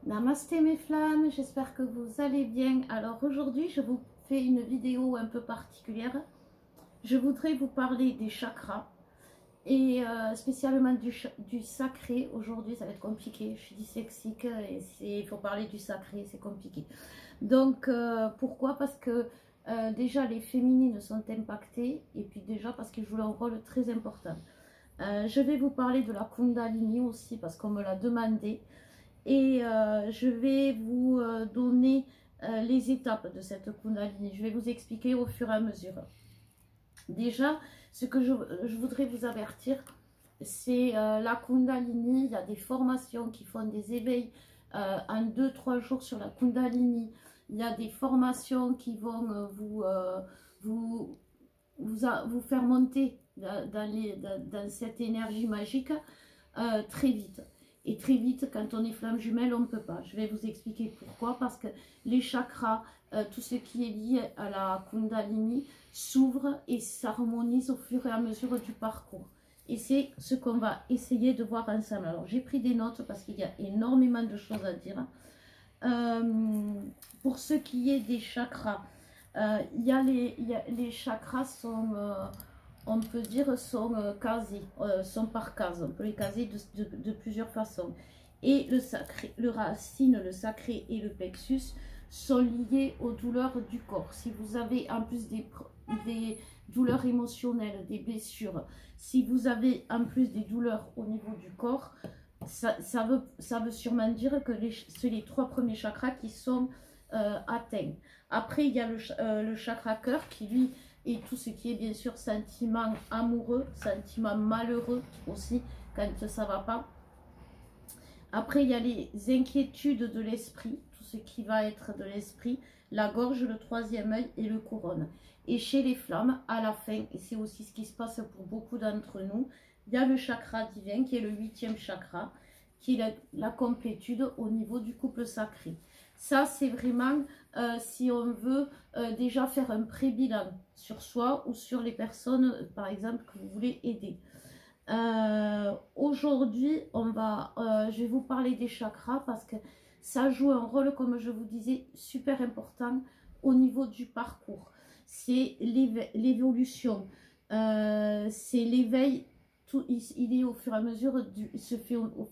Namasté mes flammes, j'espère que vous allez bien. Alors aujourd'hui, je vous fais une vidéo un peu particulière. Je voudrais vous parler des chakras et spécialement du sacré. Aujourd'hui, ça va être compliqué. Je suis dyslexique et il faut parler du sacré, c'est compliqué. Donc, pourquoi? Parce que déjà, les féminines sont impactées et puis déjà parce qu'ils jouent un rôle très important. Je vais vous parler de la Kundalini aussi parce qu'on me l'a demandé. Et je vais vous donner les étapes de cette Kundalini. Je vais vous expliquer au fur et à mesure. Déjà, ce que je voudrais vous avertir, c'est la Kundalini. Il y a des formations qui font des éveils en 2-3 jours sur la Kundalini. Il y a des formations qui vont vous faire monter dans cette énergie magique très vite. Et très vite, quand on est flamme jumelle, on ne peut pas. Je vais vous expliquer pourquoi. Parce que les chakras, tout ce qui est lié à la Kundalini, s'ouvre et s'harmonise au fur et à mesure du parcours. Et c'est ce qu'on va essayer de voir ensemble. Alors, j'ai pris des notes parce qu'il y a énormément de choses à dire. Pour ce qui est des chakras, les chakras sont... on peut dire sont casés, sont par case. On peut les caser de plusieurs façons. Et le sacré, le racine, le sacré et le plexus sont liés aux douleurs du corps. Si vous avez en plus des douleurs émotionnelles, des blessures, si vous avez en plus des douleurs au niveau du corps, ça veut sûrement dire que c'est les 3 premiers chakras qui sont atteints. Après, il y a le chakra cœur qui lui... et tout ce qui est bien sûr sentiment amoureux, sentiment malheureux aussi, quand ça ne va pas. Après, il y a les inquiétudes de l'esprit, tout ce qui va être de l'esprit, la gorge, le 3e œil et le couronne. Et chez les flammes, à la fin, et c'est aussi ce qui se passe pour beaucoup d'entre nous, il y a le chakra divin qui est le 8e chakra, qui est la complétude au niveau du couple sacré. Ça, c'est vraiment si on veut déjà faire un pré-bilan sur soi ou sur les personnes, par exemple, que vous voulez aider. Aujourd'hui, je vais vous parler des chakras parce que ça joue un rôle, comme je vous disais, super important au niveau du parcours. C'est l'évolution, c'est l'éveil. Il est au fur et à mesure se fait au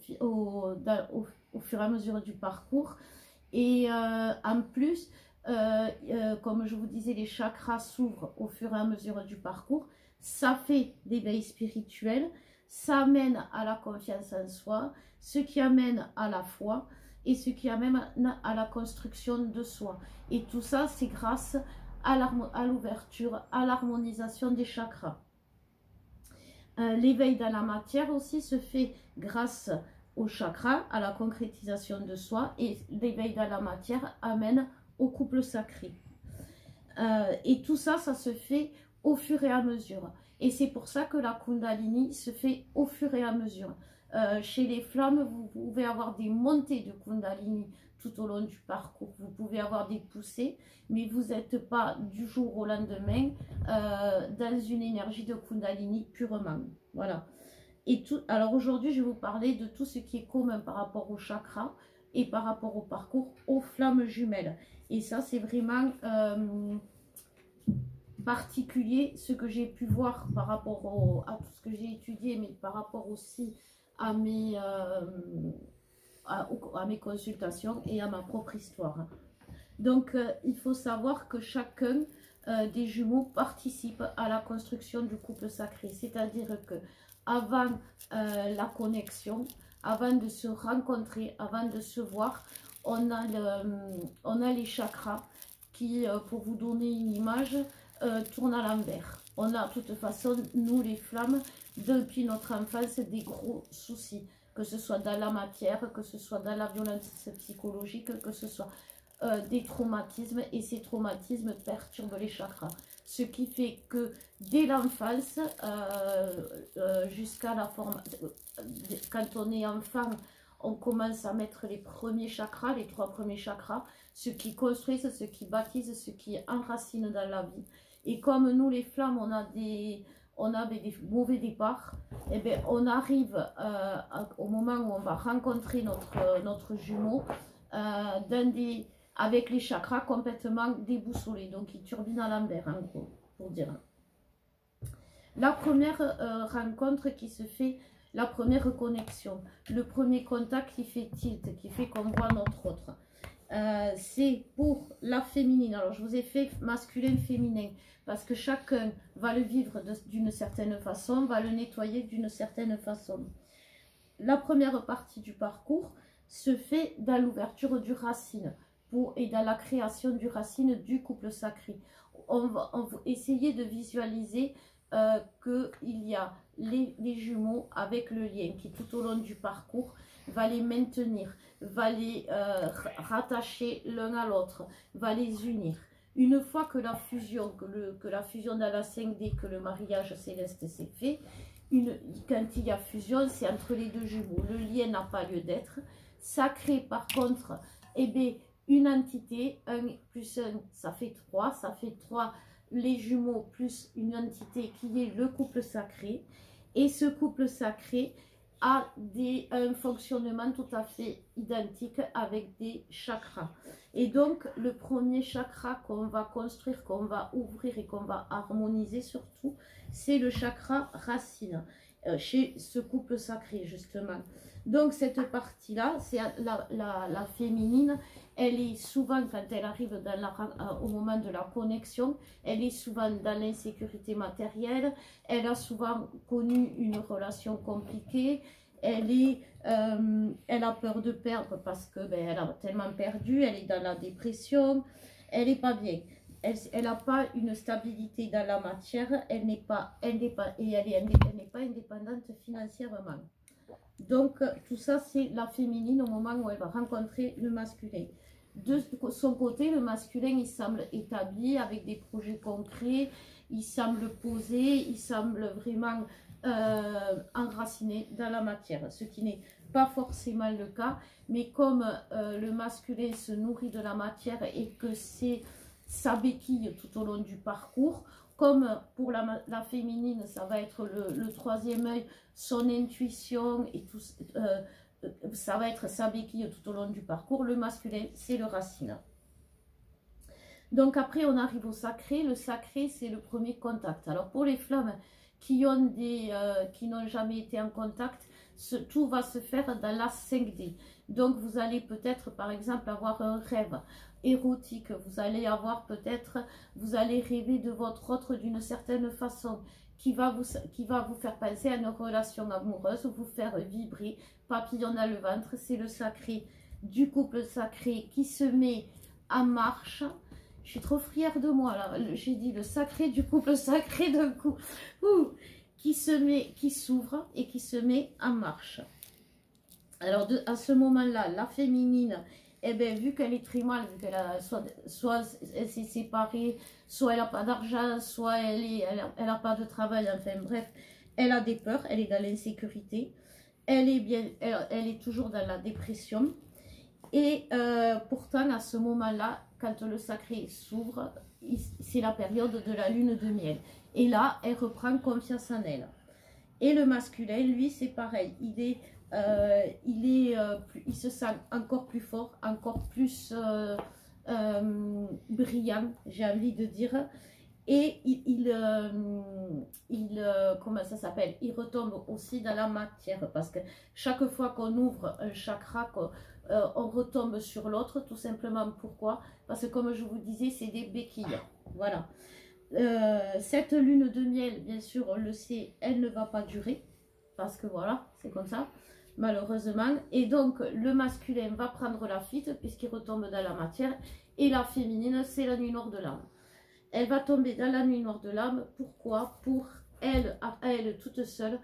fur et à mesure du parcours. Et en plus, comme je vous disais, les chakras s'ouvrent au fur et à mesure du parcours. Ça fait l'éveil spirituel, ça amène à la confiance en soi, ce qui amène à la foi et ce qui amène à la construction de soi. Et tout ça, c'est grâce à l'ouverture, à l'harmonisation des chakras. L'éveil dans la matière aussi se fait grâce au chakra, à la concrétisation de soi, et l'éveil dans la matière amène au couple sacré. Et tout ça, ça se fait au fur et à mesure. Et c'est pour ça que la Kundalini se fait au fur et à mesure. Chez les flammes, vous pouvez avoir des montées de Kundalini tout au long du parcours. Vous pouvez avoir des poussées, mais vous n'êtes pas du jour au lendemain dans une énergie de Kundalini purement. Voilà. Alors aujourd'hui, je vais vous parler de tout ce qui est commun par rapport au chakra et par rapport au parcours aux flammes jumelles. Et ça, c'est vraiment particulier, ce que j'ai pu voir par rapport à tout ce que j'ai étudié, mais par rapport aussi à mes consultations et à ma propre histoire. Donc, il faut savoir que chacun des jumeaux participe à la construction du couple sacré. C'est-à-dire que avant la connexion, avant de se rencontrer, avant de se voir, on a les chakras qui, pour vous donner une image, tournent à l'envers. On a de toute façon, nous les flammes, depuis notre enfance, des gros soucis, que ce soit dans la matière, que ce soit dans la violence psychologique, que ce soit des traumatismes, et ces traumatismes perturbent les chakras. Ce qui fait que dès l'enfance jusqu'à la forme, quand on est enfant, on commence à mettre les premiers chakras, les 3 premiers chakras, ce qui construisent, ce qui baptisent, ce qui enracine dans la vie. Et comme nous les flammes, on a des mauvais départs, et bien on arrive au moment où on va rencontrer notre jumeau, avec les chakras complètement déboussolés. Donc, il turbine à l'envers, en gros, pour dire. La première rencontre qui se fait, la première connexion, le premier contact qui fait tilt, qui fait qu'on voit notre autre. C'est pour la féminine. Alors, je vous ai fait masculin, féminin, parce que chacun va le vivre d'une certaine façon, va le nettoyer d'une certaine façon. La première partie du parcours se fait dans l'ouverture du racine et dans la création du racine du couple sacré. On va essayer de visualiser qu'il y a les jumeaux avec le lien qui tout au long du parcours va les maintenir, va les rattacher l'un à l'autre, va les unir. Une fois que la fusion, que la fusion dans la 5D, que le mariage céleste s'est fait, quand il y a fusion, c'est entre les deux jumeaux. Le lien n'a pas lieu d'être. Ça crée par contre une entité, 1 plus 1, ça fait 3, ça fait 3 les jumeaux plus une entité qui est le couple sacré. Et ce couple sacré a un fonctionnement tout à fait identique avec des chakras. Et donc, le premier chakra qu'on va construire, qu'on va ouvrir et qu'on va harmoniser surtout, c'est le chakra racine, chez ce couple sacré, justement. Donc, cette partie-là, c'est la féminine. Elle est souvent, quand elle arrive au moment de la connexion, elle est souvent dans l'insécurité matérielle. Elle a souvent connu une relation compliquée. Elle a peur de perdre parce que elle a tellement perdu. Elle est dans la dépression. Elle n'est pas bien. Elle n'a pas une stabilité dans la matière. Elle n'est pas indépendante financièrement. Donc, tout ça, c'est la féminine au moment où elle va rencontrer le masculin. De son côté, le masculin, il semble établi avec des projets concrets, il semble posé, il semble vraiment enraciné dans la matière, ce qui n'est pas forcément le cas. Mais comme le masculin se nourrit de la matière et que c'est sa béquille tout au long du parcours, comme pour la féminine, ça va être le troisième œil, son intuition et tout, ça va être sa béquille tout au long du parcours. Le masculin, c'est le racine. Donc après, on arrive au sacré. Le sacré, c'est le premier contact. Alors pour les flammes qui n'ont jamais été en contact, tout va se faire dans la 5D. Donc vous allez peut-être, par exemple, avoir un rêve érotique, vous allez rêver de votre autre d'une certaine façon qui va vous faire penser à une relation amoureuse, vous faire vibrer, papillon dans le ventre. C'est le sacré du couple sacré qui se met en marche. Je suis trop fière de moi là, j'ai dit le sacré du couple sacré d'un coup, qui s'ouvre et qui se met en marche. Alors à ce moment-là, la féminine, vu qu'elle est très mal, vu qu'elle a soit elle s'est séparée, soit elle n'a pas d'argent, soit elle a pas de travail, enfin bref, elle a des peurs, elle est dans l'insécurité, elle est toujours dans la dépression. Et pourtant, à ce moment-là, quand le sacré s'ouvre, c'est la période de la lune de miel. Et là, elle reprend confiance en elle. Et le masculin, lui, c'est pareil. Il se sent encore plus fort, encore plus brillant, j'ai envie de dire. Et comment ça s'appelle, il retombe aussi dans la matière, parce que chaque fois qu'on ouvre un chakra, on retombe sur l'autre, tout simplement. Pourquoi? Parce que comme je vous disais, c'est des béquilles. Voilà. Cette lune de miel, bien sûr, on le sait, elle ne va pas durer, parce que voilà, c'est comme ça, malheureusement. Et donc, le masculin va prendre la fuite, puisqu'il retombe dans la matière, et la féminine, c'est la nuit noire de l'âme. Elle va tomber dans la nuit noire de l'âme. Pourquoi? Pour elle, à elle toute seule,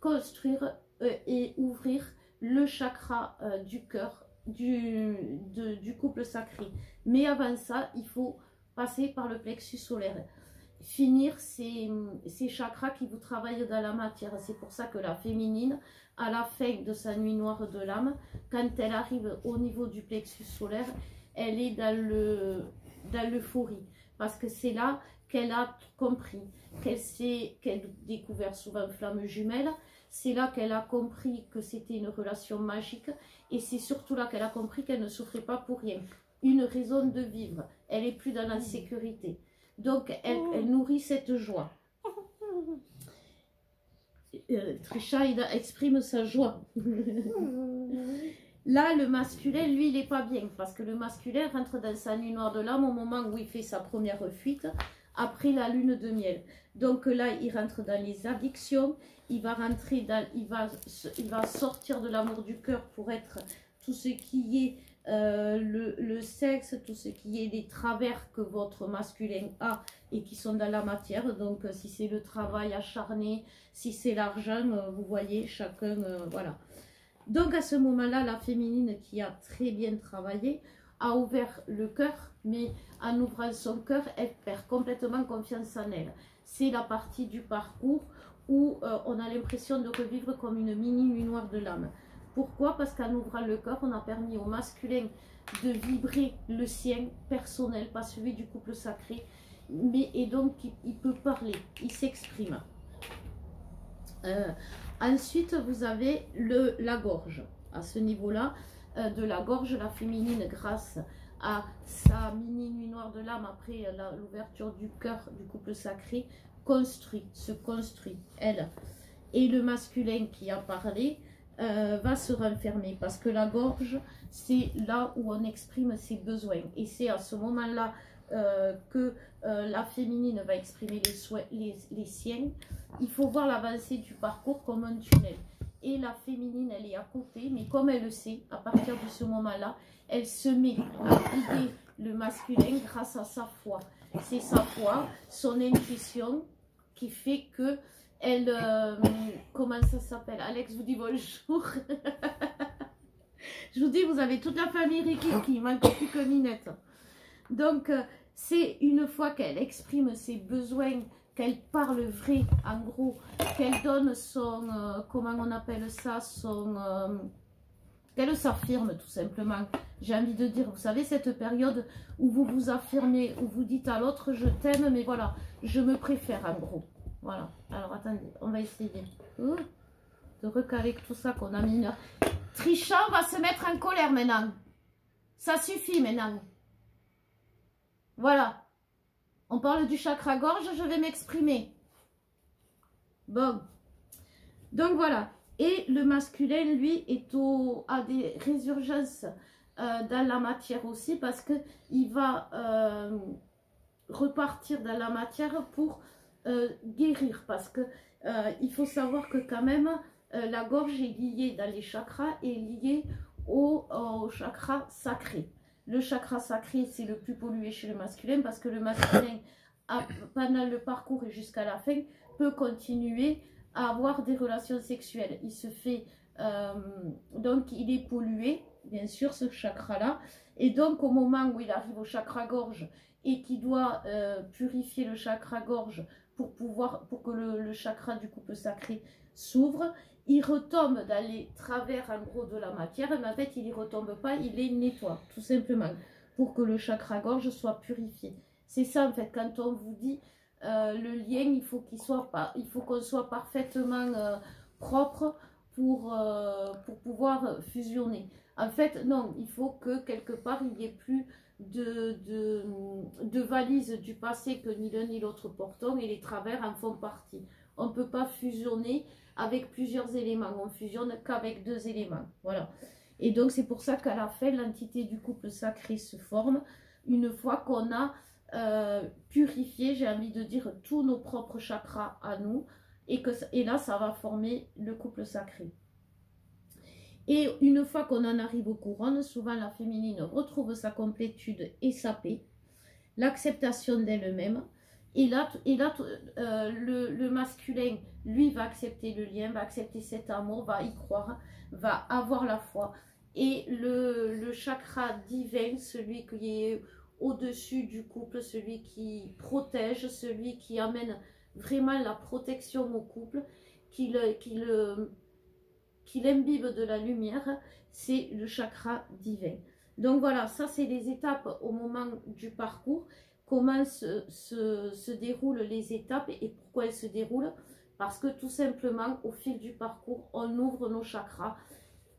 construire et ouvrir le chakra du cœur, du couple sacré. Mais avant ça, il faut passer par le plexus solaire. Finir ces chakras qui vous travaillent dans la matière. C'est pour ça que la féminine, à la fin de sa nuit noire de l'âme, quand elle arrive au niveau du plexus solaire, elle est dans l'euphorie. Parce que c'est là qu'elle a compris, qu'elle a découvert souvent flamme jumelle, c'est là qu'elle a compris que c'était une relation magique, et c'est surtout là qu'elle a compris qu'elle ne souffrait pas pour rien. Une raison de vivre, elle est plus dans la sécurité. Donc elle nourrit cette joie. Trisha exprime sa joie. Là, le masculin, lui, il n'est pas bien, parce que le masculin rentre dans sa nuit noire de l'âme au moment où il fait sa première fuite, après la lune de miel. Donc là, il rentre dans les addictions, il va rentrer dans, il va sortir de l'amour du cœur pour être tout ce qui est le sexe, tout ce qui est les travers que votre masculin a et qui sont dans la matière. Donc si c'est le travail acharné, si c'est l'argent, vous voyez, chacun, voilà. Donc à ce moment-là, la féminine qui a très bien travaillé a ouvert le cœur, mais en ouvrant son cœur, elle perd complètement confiance en elle. C'est la partie du parcours où on a l'impression de revivre comme une mini nuit noire de l'âme. Pourquoi? Parce qu'en ouvrant le cœur, on a permis au masculin de vibrer le sien personnel, pas celui du couple sacré, mais et donc il peut parler, il s'exprime. Ensuite, vous avez la gorge. À ce niveau-là, de la gorge, la féminine, grâce à sa mini nuit noire de l'âme, après l'ouverture du cœur du couple sacré, se construit, elle. Et le masculin qui a parlé va se renfermer, parce que la gorge, c'est là où on exprime ses besoins. Et c'est à ce moment-là que la féminine va exprimer les siens. Il faut voir l'avancée du parcours comme un tunnel. Et la féminine, elle est à côté, mais comme elle le sait, à partir de ce moment-là, elle se met à guider le masculin grâce à sa foi. C'est sa foi, son intuition qui fait que elle... comment ça s'appelle? Alex vous dit bonjour. Je vous dis, vous avez toute la famille Ricky qui manque plus que Ninette. Donc, c'est une fois qu'elle exprime ses besoins, qu'elle parle vrai, en gros, qu'elle donne son, comment on appelle ça, qu'elle s'affirme tout simplement. J'ai envie de dire, vous savez, cette période où vous vous affirmez, où vous dites à l'autre, je t'aime, mais voilà, je me préfère en gros. Voilà, alors attendez, on va essayer de recaler tout ça qu'on a mis. Trisha va se mettre en colère maintenant. Ça suffit maintenant. Voilà. On parle du chakra gorge, je vais m'exprimer. Bon. Donc voilà. Et le masculin, lui, a des résurgences dans la matière aussi, parce qu'il va repartir dans la matière pour guérir. Parce que il faut savoir que quand même, la gorge est liée dans les chakras et liée au chakra sacré. Le chakra sacré, c'est le plus pollué chez le masculin, parce que le masculin, pendant le parcours et jusqu'à la fin, peut continuer à avoir des relations sexuelles. Il se fait, donc il est pollué, bien sûr, ce chakra-là. Et donc au moment où il arrive au chakra gorge et qu'il doit purifier le chakra gorge pour que le chakra du couple sacré s'ouvre, il retombe dans les travers en gros de la matière, mais en fait il n'y retombe pas, il les nettoie tout simplement pour que le chakra gorge soit purifié. C'est ça en fait, quand on vous dit le lien, il faut qu'on soit parfaitement propre pour pouvoir fusionner. En fait non, il faut que quelque part il n'y ait plus de valises du passé que ni l'un ni l'autre portons, et les travers en font partie. On ne peut pas fusionner avec plusieurs éléments, on fusionne qu'avec 2 éléments, voilà. Et donc c'est pour ça qu'à la fin, l'entité du couple sacré se forme, une fois qu'on a purifié, j'ai envie de dire, tous nos propres chakras à nous, et là ça va former le couple sacré. Et une fois qu'on en arrive aux couronnes, souvent la féminine retrouve sa complétude et sa paix, l'acceptation d'elle-même. Et là le masculin, lui, va accepter le lien, va accepter cet amour, va y croire, va avoir la foi. Et le chakra divin, celui qui est au-dessus du couple, celui qui protège, celui qui amène vraiment la protection au couple, qui l'imbibe de la lumière, c'est le chakra divin. Donc voilà, ça c'est les étapes au moment du parcours. Comment se déroulent les étapes et pourquoi elles se déroulent? Parce que tout simplement, au fil du parcours, on ouvre nos chakras,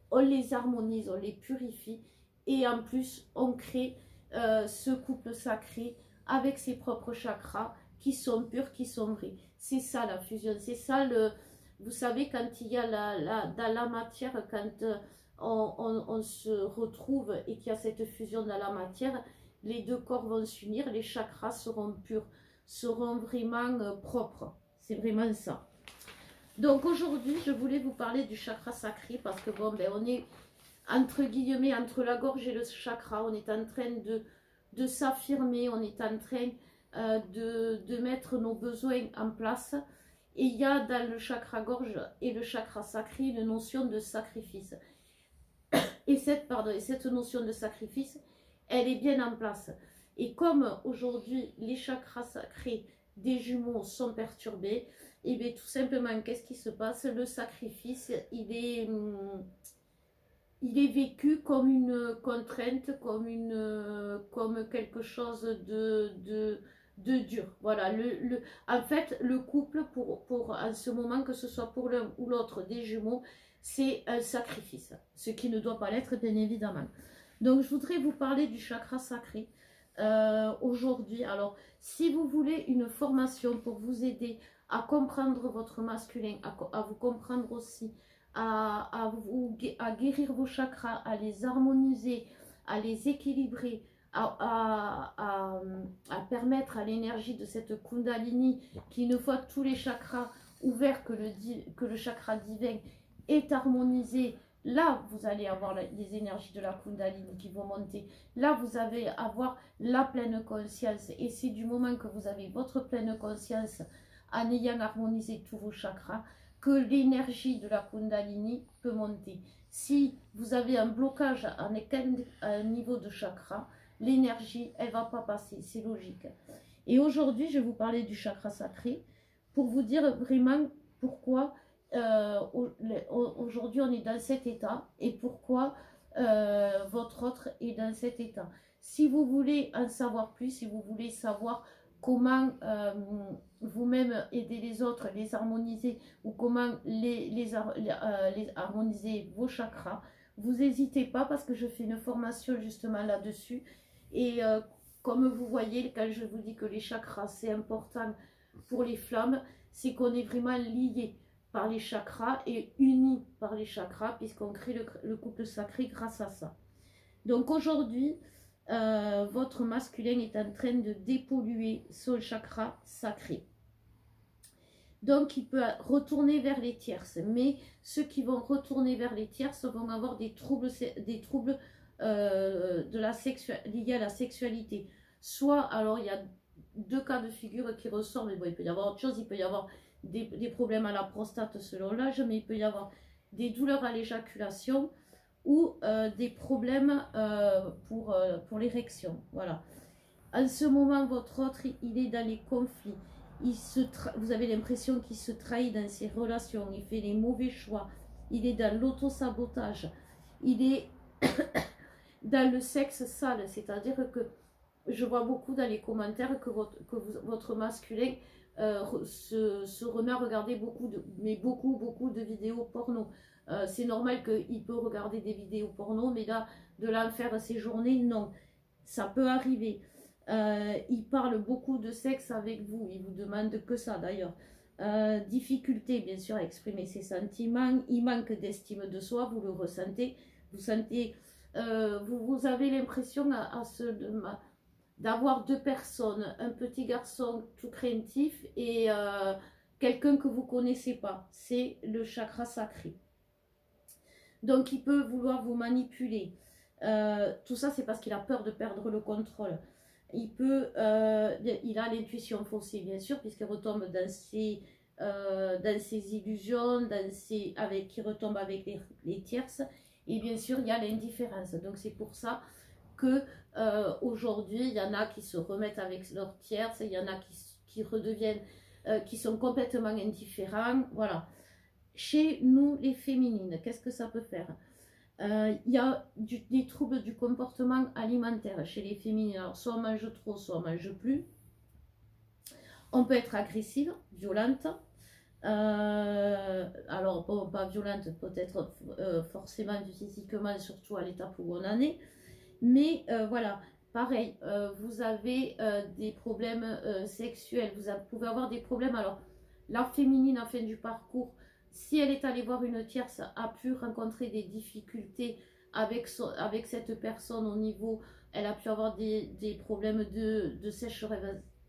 on les harmonise, on les purifie et en plus, on crée ce couple sacré avec ses propres chakras qui sont purs, qui sont vrais. C'est ça la fusion, c'est ça le... Vous savez, quand il y a dans la matière, quand on se retrouve et qu'il y a cette fusion dans la matière, les deux corps vont s'unir, les chakras seront purs, seront vraiment propres. C'est vraiment ça. Donc aujourd'hui, je voulais vous parler du chakra sacré parce que bon, ben, on est entre guillemets, entre la gorge et le chakra, on est en train de s'affirmer, on est en train de mettre nos besoins en place. Et il y a dans le chakra gorge et le chakra sacré une notion de sacrifice. Et cette notion de sacrifice, elle est bien en place. Et comme aujourd'hui, les chakras sacrés des jumeaux sont perturbés, et bien tout simplement, qu'est-ce qui se passe? Le sacrifice, il est vécu comme une contrainte, comme quelque chose de dur. Voilà, en fait, le couple, pour en ce moment, que ce soit pour l'un ou l'autre des jumeaux, c'est un sacrifice, ce qui ne doit pas l'être, bien évidemment. Donc, je voudrais vous parler du chakra sacré aujourd'hui. Alors, si vous voulez une formation pour vous aider à comprendre votre masculin, à vous comprendre aussi, à guérir vos chakras, à les harmoniser, à les équilibrer, à permettre à l'énergie de cette Kundalini, qui une fois tous les chakras ouverts, que le chakra divin est harmonisé, là vous allez avoir les énergies de la Kundalini qui vont monter, là vous allez avoir la pleine conscience, et c'est du moment que vous avez votre pleine conscience en ayant harmonisé tous vos chakras que l'énergie de la Kundalini peut monter. Si vous avez un blocage à un niveau de chakra, l'énergie, elle ne va pas passer, c'est logique. Et aujourd'hui, je vais vous parler du chakra sacré pour vous dire vraiment pourquoi aujourd'hui on est dans cet état et pourquoi votre autre est dans cet état. Si vous voulez en savoir plus, si vous voulez savoir comment vous-même aider les autres, les harmoniser, ou comment les harmoniser vos chakras, vous n'hésitez pas, parce que je fais une formation justement là-dessus. Et comme vous voyez, quand je vous dis que les chakras c'est important pour les flammes, c'est qu'on est vraiment liés par les chakras et unis par les chakras, puisqu'on crée le couple sacré grâce à ça. Donc aujourd'hui, votre masculin est en train de dépolluer son chakra sacré. Donc il peut retourner vers les tierces, mais ceux qui vont retourner vers les tierces vont avoir des troubles liés à la sexualité. Soit, alors il y a deux cas de figure qui ressortent, mais bon, il peut y avoir autre chose, il peut y avoir des problèmes à la prostate selon l'âge, mais il peut y avoir des douleurs à l'éjaculation, ou des problèmes pour l'érection. Voilà. En ce moment, votre autre, il est dans les conflits. Vous avez l'impression qu'il se trahit dans ses relations, il fait les mauvais choix, il est dans l'auto-sabotage, il est dans le sexe sale, c'est-à-dire que je vois beaucoup dans les commentaires que votre masculin se remet à regarder beaucoup de vidéos porno. C'est normal qu'il peut regarder des vidéos porno, mais là, de là faire ses journées, non. Ça peut arriver. Il parle beaucoup de sexe avec vous, il vous demande que ça d'ailleurs. Difficulté, bien sûr, à exprimer ses sentiments. Il manque d'estime de soi, vous le ressentez. Vous avez l'impression d'avoir deux personnes, un petit garçon tout craintif et quelqu'un que vous ne connaissez pas. C'est le chakra sacré. Donc il peut vouloir vous manipuler. Tout ça, c'est parce qu'il a peur de perdre le contrôle. Il a l'intuition faussée, bien sûr, puisqu'il retombe dans ses illusions, qui retombe avec les tierces. Et bien sûr, il y a l'indifférence. Donc c'est pour ça que aujourd'hui, il y en a qui se remettent avec leurs tierces, il y en a qui redeviennent, qui sont complètement indifférents. Voilà. Chez nous, les féminines, qu'est-ce que ça peut faire? Il y a des troubles du comportement alimentaire chez les féminines. Alors, soit on mange trop, soit on mange plus. On peut être agressive, violente. Alors, bon, pas violente, peut-être forcément physiquement, surtout à l'étape où on en est. Mais voilà, pareil, vous avez des problèmes sexuels, pouvez avoir des problèmes. Alors, la féminine en fin du parcours, si elle est allée voir une tierce, a pu rencontrer des difficultés avec cette personne au niveau, elle a pu avoir des problèmes de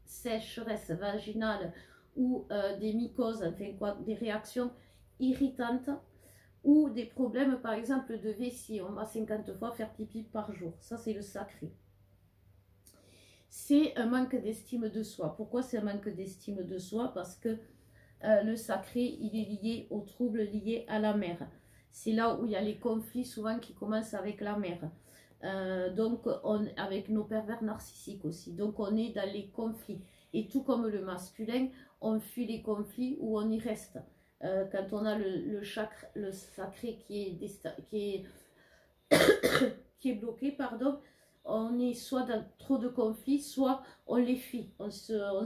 sécheresse vaginale ou des mycoses, enfin quoi, des réactions irritantes ou des problèmes par exemple de vessie. On va 50 fois faire pipi par jour. Ça, c'est le sacré. C'est un manque d'estime de soi. Pourquoi c'est un manque d'estime de soi? Parce que le sacré, il est lié aux troubles liés à la mère. C'est là où il y a les conflits souvent qui commencent avec la mère. Donc, avec nos pervers narcissiques aussi. Donc, on est dans les conflits. Et tout comme le masculin, on fuit les conflits ou on y reste. Quand on a le sacré qui est bloqué, pardon, on est soit dans trop de conflits, soit on les fuit, on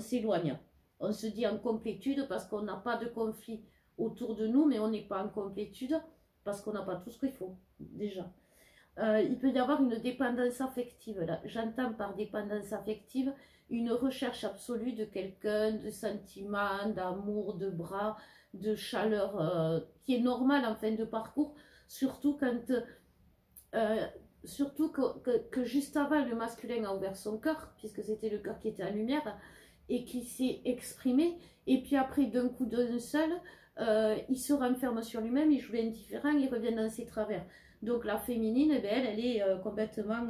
s'éloigne. On se dit en complétude parce qu'on n'a pas de conflit autour de nous, mais on n'est pas en complétude parce qu'on n'a pas tout ce qu'il faut, déjà. Il peut y avoir une dépendance affective. J'entends par dépendance affective une recherche absolue de quelqu'un, de sentiments, d'amour, de bras, de chaleur, qui est normale en fin de parcours, surtout quand... surtout que juste avant, le masculin a ouvert son cœur, puisque c'était le cœur qui était en lumière, et qui s'est exprimé, et puis après, d'un coup d'un seul, il se renferme sur lui-même, il joue indifférent, il revient dans ses travers. Donc la féminine, eh bien, elle est complètement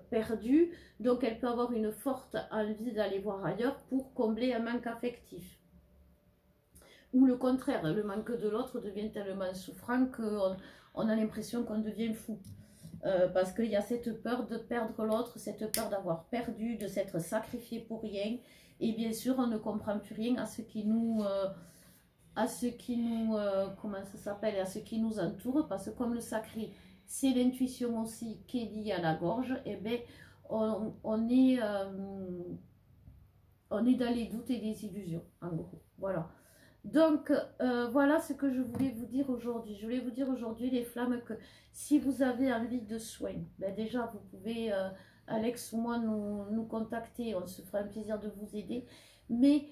perdue, donc elle peut avoir une forte envie d'aller voir ailleurs pour combler un manque affectif. Ou le contraire, le manque de l'autre devient tellement souffrant qu'on a l'impression qu'on devient fou. Parce qu'il y a cette peur de perdre l'autre, cette peur d'avoir perdu, de s'être sacrifié pour rien. Et bien sûr, on ne comprend plus rien à ce qui nous... comment ça s'appelle, à ce qui nous entoure, parce que comme le sacré, c'est l'intuition aussi qui est liée à la gorge, et bien on est dans les doutes et les illusions, en gros. Voilà. Donc, voilà ce que je voulais vous dire aujourd'hui. Je voulais vous dire aujourd'hui, les flammes, que si vous avez envie de soins, ben déjà, vous pouvez, Alex ou moi, nous contacter. On se fera un plaisir de vous aider. Mais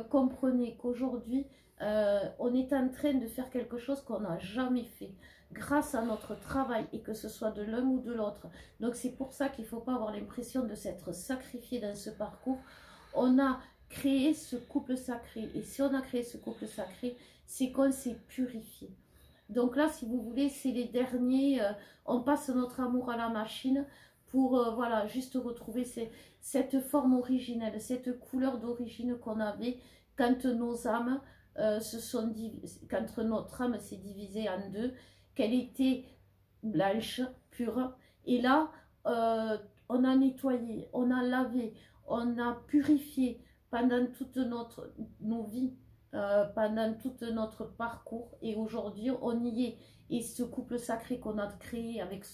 comprenez qu'aujourd'hui, on est en train de faire quelque chose qu'on n'a jamais fait grâce à notre travail, et que ce soit de l'un ou de l'autre. Donc, c'est pour ça qu'il ne faut pas avoir l'impression de s'être sacrifié dans ce parcours. On a créé ce couple sacré, et si on a créé ce couple sacré, c'est qu'on s'est purifié. Donc là, si vous voulez, c'est les derniers, on passe notre amour à la machine pour voilà, juste retrouver cette forme originelle, cette couleur d'origine qu'on avait quand nos âmes quand notre âme s'est divisée en deux, qu'elle était blanche, pure, et là on a nettoyé, on a lavé, on a purifié pendant toute nos vies, pendant tout notre parcours, et aujourd'hui on y est. Et ce couple sacré qu'on a créé avec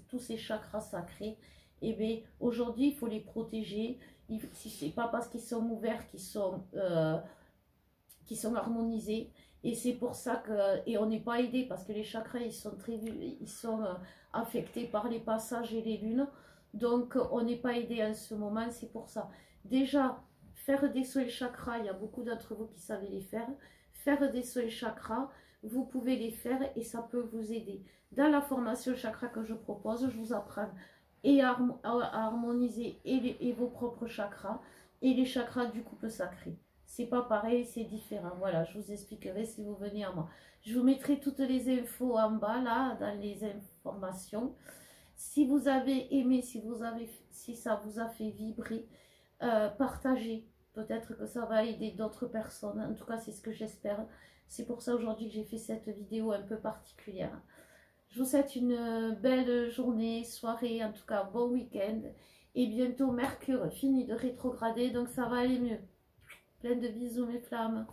tous ces chakras sacrés, et bien aujourd'hui il faut les protéger. C'est pas parce qu'ils sont ouverts qu'ils sont harmonisés. Et c'est pour ça que, et on n'est pas aidé parce que les chakras ils sont affectés par les passages et les lunes, donc on n'est pas aidé en ce moment. C'est pour ça, déjà, faire des soins chakras, il y a beaucoup d'entre vous qui savez les faire. Faire des soins chakras, vous pouvez les faire et ça peut vous aider. Dans la formation chakra que je propose, je vous apprends à harmoniser et vos propres chakras et les chakras du couple sacré. C'est pas pareil, c'est différent. Voilà, je vous expliquerai si vous venez à moi. Je vous mettrai toutes les infos en bas, là, dans les informations. Si vous avez aimé, si ça vous a fait vibrer, partagez. Peut-être que ça va aider d'autres personnes. En tout cas, c'est ce que j'espère. C'est pour ça aujourd'hui que j'ai fait cette vidéo un peu particulière. Je vous souhaite une belle journée, soirée, en tout cas bon week-end. Et bientôt Mercure finit de rétrograder, donc ça va aller mieux. Plein de bisous mes flammes.